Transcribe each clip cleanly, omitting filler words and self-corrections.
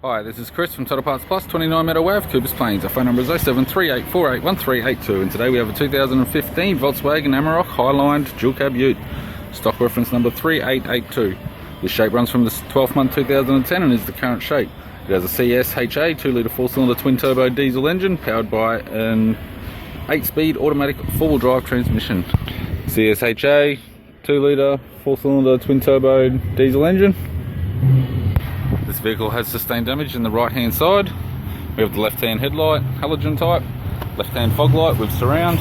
Hi, this is Chris from Total Parts Plus, 29 Meadow Ave, Coopers Plains. Our phone number is 0738481382, and today we have a 2015 Volkswagen Amarok Highline dual cab ute, stock reference number 3882. This shape runs from the 12th month 2010 and is the current shape. It has a CSHA 2-litre 4-cylinder twin-turbo diesel engine powered by an 8-speed automatic 4-wheel drive transmission. CSHA 2-litre 4-cylinder twin-turbo diesel engine. This vehicle has sustained damage in the right hand side. We have the left hand headlight, halogen type, left hand fog light with surround.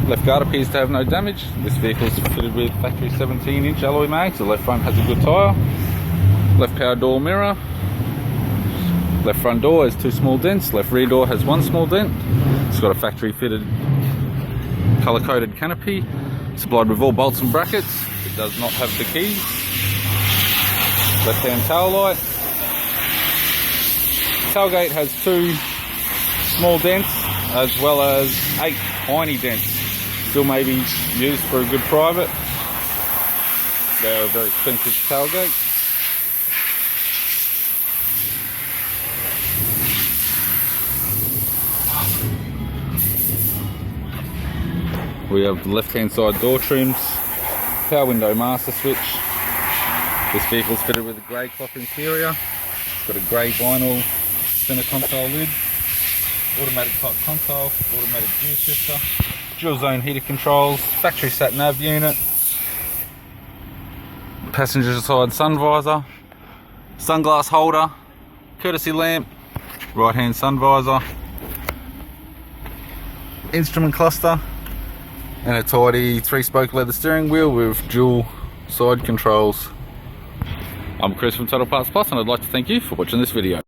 Left guard appears to have no damage. This vehicle is fitted with factory 17-inch alloy mags. The left front has a good tyre. Left power door mirror. Left front door has 2 small dents. Left rear door has 1 small dent. It's got a factory fitted colour coded canopy. Supplied with all bolts and brackets. It does not have the keys. Left hand tail light. Tailgate has 2 small dents as well as 8 tiny dents. Still may be used for a good private. They're a very expensive tailgate. We have the left hand side door trims, power window master switch. This vehicle is fitted with a grey cloth interior. It's got a grey vinyl centre console lid, automatic type console, automatic gear shifter, dual zone heater controls, factory sat nav unit, passenger side sun visor, sunglass holder, courtesy lamp, right hand sun visor, instrument cluster, and a tidy 3-spoke leather steering wheel with dual side controls. I'm Chris from Total Parts Plus, and I'd like to thank you for watching this video.